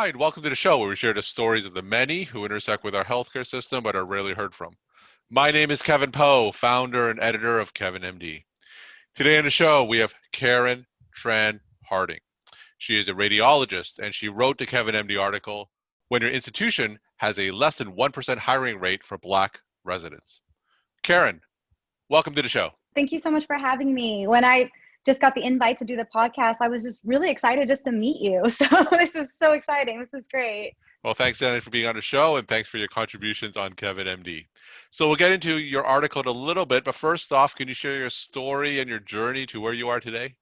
right, welcome to the show where we share the stories of the many who intersect with our healthcare system but are rarely heard from. My name is Kevin Poe, founder and editor of Kevin MD. Today on the show, we have Karen Tran Harding. She is a radiologist and she wrote the Kevin MD article, When Your Institution Has a Less Than 1% Hiring Rate for Black Residents. Karen, welcome to the show. Thank you so much for having me. When I just got the invite to do the podcast, I was just really excited just to meet you. So this is so exciting. This is great. Well, thanks, Danny, for being on the show, and thanks for your contributions on Kevin MD. So we'll get into your article in a little bit, but first off, can you share your story and your journey to where you are today?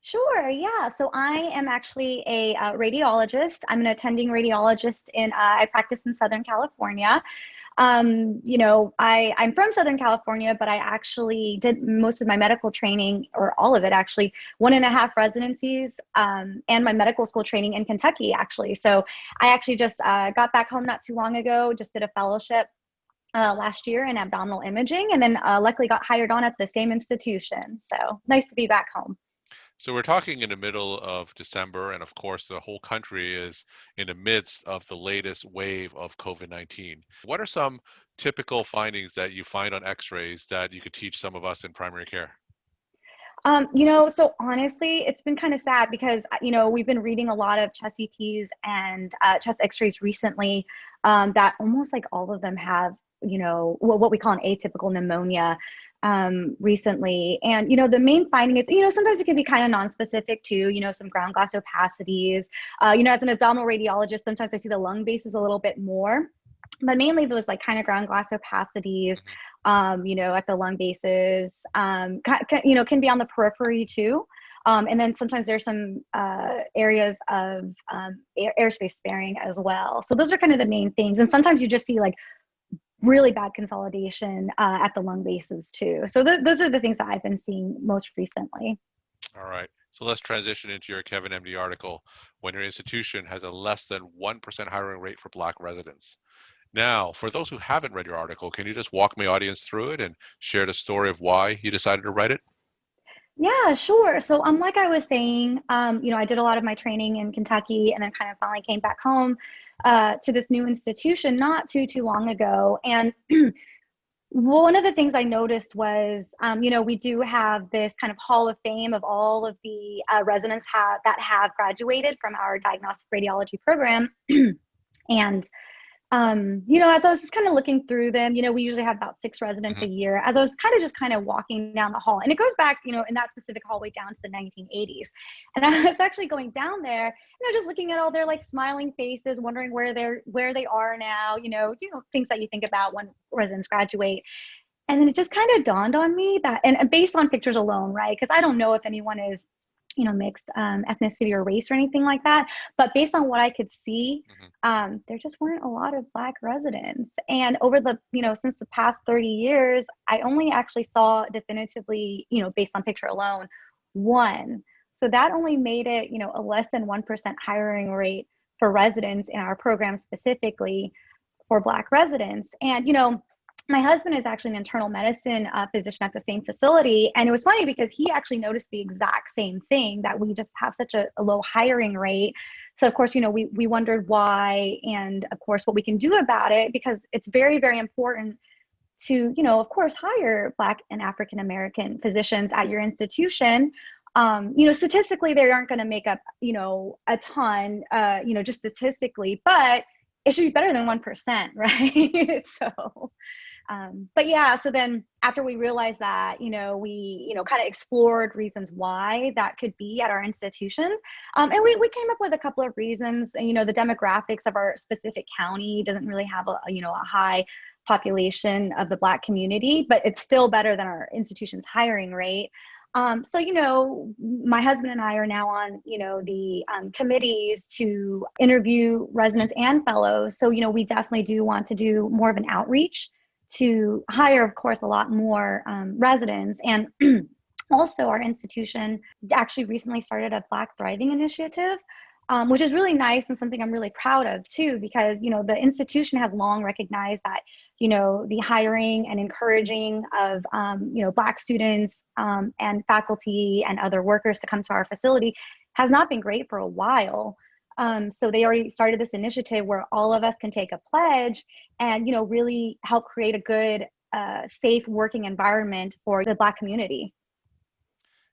Sure, yeah. So I am actually a radiologist. I'm an attending radiologist I practice in Southern California. I'm from Southern California, but I actually did most of my medical training, or all of it actually, 1.5 residencies, and my medical school training in Kentucky, actually. So I actually just got back home not too long ago, just did a fellowship last year in abdominal imaging, and then luckily got hired on at the same institution. So nice to be back home. So we're talking in the middle of December, and of course, the whole country is in the midst of the latest wave of COVID-19. What are some typical findings that you find on x-rays that you could teach some of us in primary care? So honestly, it's been kind of sad because, we've been reading a lot of chest CTs and chest x-rays recently that almost like all of them have, what we call an atypical pneumonia recently. And, the main finding is, sometimes it can be kind of non-specific too, some ground glass opacities. As an abdominal radiologist, sometimes I see the lung bases a little bit more, but mainly those like kind of ground glass opacities, at the lung bases, can be on the periphery too. And then sometimes there's some areas of airspace sparing as well. So those are kind of the main things. And sometimes you just see like really bad consolidation at the lung bases too. So those are the things that I've been seeing most recently. All right. So let's transition into your Kevin MD article, When Your Institution Has a Less Than 1% Hiring Rate for Black Residents. Now, for those who haven't read your article, can you just walk my audience through it and share the story of why you decided to write it? Yeah, sure. So like I was saying, I did a lot of my training in Kentucky and then kind of finally came back home to this new institution not too long ago. And one of the things I noticed was, we do have this kind of hall of fame of all of the residents that have graduated from our diagnostic radiology program. And as I was just kind of looking through them, we usually have about 6 residents a year. As I was kind of walking down the hall, and it goes back, in that specific hallway down to the 1980s. And I was actually going down there, just looking at all their like smiling faces, wondering where they are now, things that you think about when residents graduate. And then it just kind of dawned on me that, and based on pictures alone, right? Because I don't know if anyone is mixed ethnicity or race or anything like that. But based on what I could see, there just weren't a lot of Black residents. And over the, since the past 30 years, I only actually saw definitively, based on picture alone, 1. So that only made it, a less than 1% hiring rate for residents in our program specifically for Black residents. And, my husband is actually an internal medicine physician at the same facility. And it was funny because he actually noticed the exact same thing, that we just have such a low hiring rate. So of course, we wondered why, and of course what we can do about it, because it's very, very important to, of course, hire Black and African-American physicians at your institution. Statistically, they aren't going to make up, a ton, just statistically, but it should be better than 1%, right? But yeah, so then after we realized that, we, kind of explored reasons why that could be at our institution. And we came up with a couple of reasons. And, the demographics of our specific county doesn't really have a high population of the Black community, but it's still better than our institution's hiring rate. My husband and I are now on, the committees to interview residents and fellows. So, we definitely do want to do more of an outreach to hire, of course, a lot more residents. And also our institution actually recently started a Black Thriving Initiative, which is really nice and something I'm really proud of too, because, the institution has long recognized that, the hiring and encouraging of, Black students and faculty and other workers to come to our facility has not been great for a while. So they already started this initiative where all of us can take a pledge and, really help create a good, safe working environment for the Black community.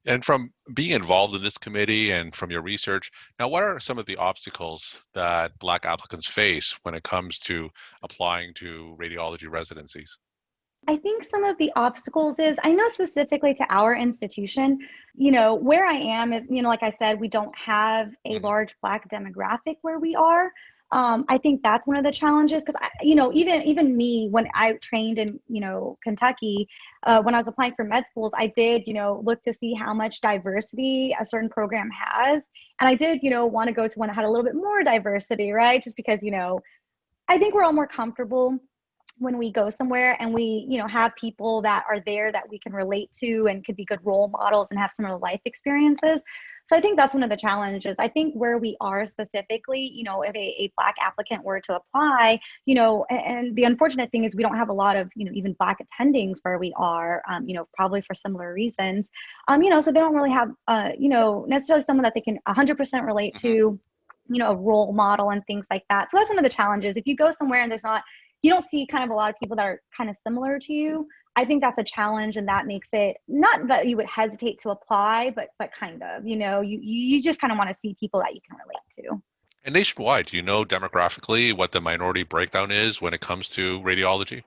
And from being involved in this committee and from your research, now what are some of the obstacles that Black applicants face when it comes to applying to radiology residencies? I think some of the obstacles is, I know specifically to our institution, where I am is, like I said, we don't have a Hmm. large Black demographic where we are. I think that's one of the challenges because, even me, when I trained in, Kentucky, when I was applying for med schools, I did, look to see how much diversity a certain program has. And I did, want to go to one that had a little bit more diversity, right? Just because, I think we're all more comfortable when we go somewhere and we have people that are there that we can relate to and could be good role models and have similar life experiences. So I think that's one of the challenges. I think where we are specifically, if a Black applicant were to apply, and the unfortunate thing is we don't have a lot of even Black attendings where we are, probably for similar reasons, so they don't really have necessarily someone that they can 100% relate Hmm. to, a role model and things like that. So that's one of the challenges. If you go somewhere and you don't see kind of a lot of people that are kind of similar to you, I think that's a challenge, and that makes it not that you would hesitate to apply, but kind of, you just kind of want to see people that you can relate to. And nationwide, do you know demographically what the minority breakdown is when it comes to radiology?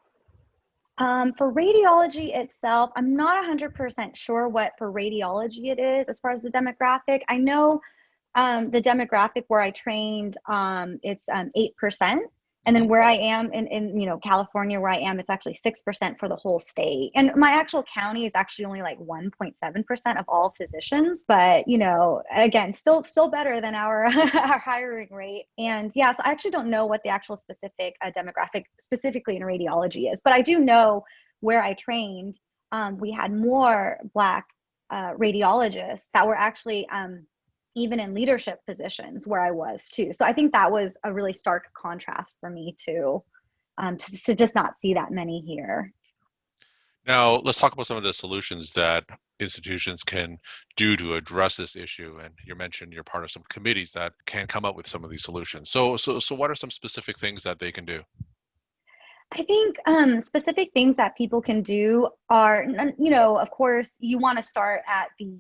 For radiology itself, I'm not 100% sure what for radiology it is as far as the demographic. I know the demographic where I trained, it's 8%. And Hmm. then where I am in California, where I am, it's actually 6% for the whole state. And my actual county is actually only like 1.7% of all physicians. But again, still better than our our hiring rate. And yeah, so I actually don't know what the actual specific demographic specifically in radiology is. But I do know where I trained, we had more Black radiologists that were actually even in leadership positions where I was too. So I think that was a really stark contrast for me too, to just not see that many here. Now, let's talk about some of the solutions that institutions can do to address this issue. And you mentioned you're part of some committees that can come up with some of these solutions. So what are some specific things that they can do? I think specific things that people can do are, of course, you want to start at the,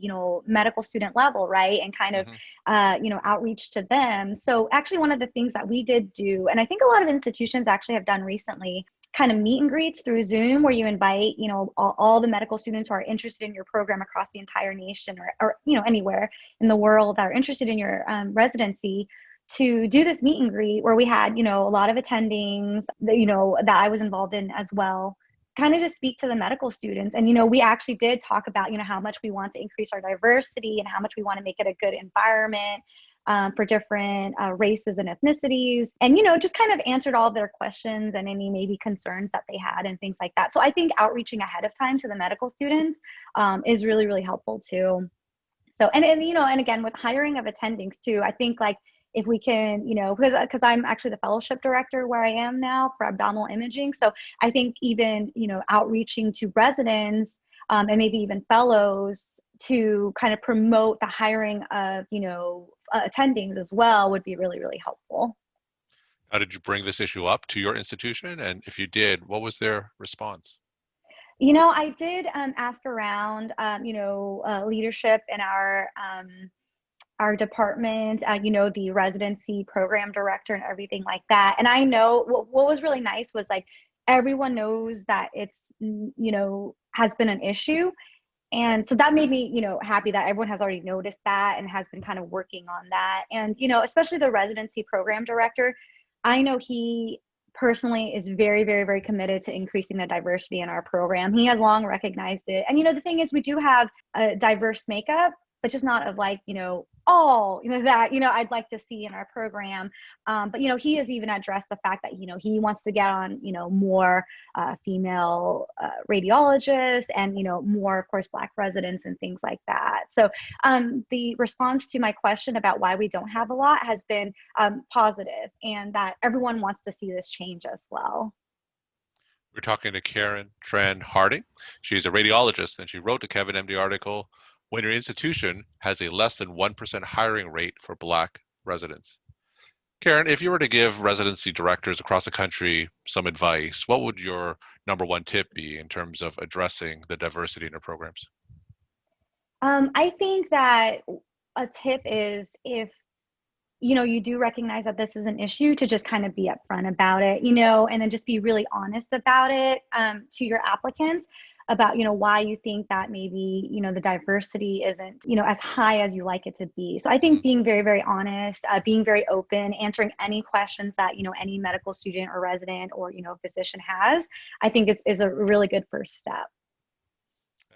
medical student level, right? And kind of, Hmm. outreach to them. So actually one of the things that we did do, and I think a lot of institutions actually have done recently, kind of meet and greets through Zoom where you invite, all the medical students who are interested in your program across the entire nation or anywhere in the world that are interested in your residency to do this meet and greet where we had, a lot of attendings that, that I was involved in as well, kind of just speak to the medical students. And, we actually did talk about, how much we want to increase our diversity and how much we want to make it a good environment for different races and ethnicities. And, just kind of answered all of their questions and any maybe concerns that they had and things like that. So I think outreaching ahead of time to the medical students is really, really helpful too. So, and again, with hiring of attendings too, I think like if we can, because I'm actually the fellowship director where I am now for abdominal imaging. So I think even, outreaching to residents and maybe even fellows to kind of promote the hiring of, attendings as well would be really, really helpful. How did you bring this issue up to your institution? And if you did, what was their response? I did ask around, leadership in our department, the residency program director and everything like that. And I know what was really nice was like everyone knows that it's, has been an issue. And so that made me, happy that everyone has already noticed that and has been kind of working on that. And, especially the residency program director, I know he personally is very, very, very committed to increasing the diversity in our program. He has long recognized it. And, the thing is, we do have a diverse makeup, but just not of like, all, that, I'd like to see in our program. But, he has even addressed the fact that, he wants to get on, more female radiologists and, more, of course, Black residents and things like that. So the response to my question about why we don't have a lot has been positive, and that everyone wants to see this change as well. We're talking to Karen Tran Harding. She's a radiologist, and she wrote the Kevin MD article, When Your Institution Has a Less Than 1% Hiring Rate for Black Residents. Karen, if you were to give residency directors across the country some advice, what would your number one tip be in terms of addressing the diversity in your programs? I think that a tip is if you do recognize that this is an issue, to just kind of be upfront about it, and then just be really honest about it, to your applicants about, why you think that maybe, the diversity isn't, as high as you like it to be. So I think Mhm. being very, very honest, being very open, answering any questions that, any medical student or resident or, physician has, I think is a really good first step.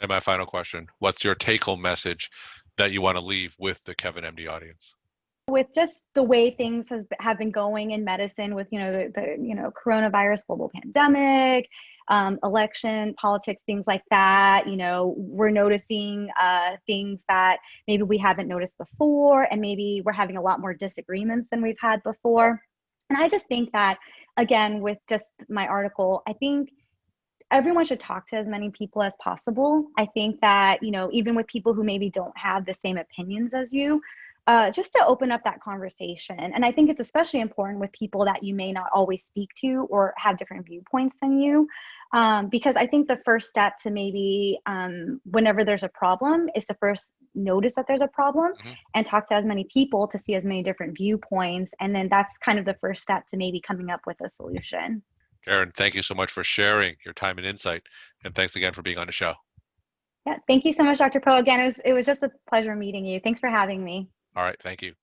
And my final question, what's your take-home message that you want to leave with the Kevin MD audience? With just the way things have been going in medicine with the coronavirus, global pandemic, election politics, things like that, we're noticing things that maybe we haven't noticed before, and maybe we're having a lot more disagreements than we've had before. And I just think that, again, with just my article, I think everyone should talk to as many people as possible. I think that, even with people who maybe don't have the same opinions as you, just to open up that conversation. And I think it's especially important with people that you may not always speak to or have different viewpoints than you. Because I think the first step to maybe, whenever there's a problem, is to first notice that there's a problem Mhm. and talk to as many people to see as many different viewpoints. And then that's kind of the first step to maybe coming up with a solution. Karen, thank you so much for sharing your time and insight. And thanks again for being on the show. Yeah, thank you so much, Dr. Poe. Again, it was just a pleasure meeting you. Thanks for having me. All right, thank you.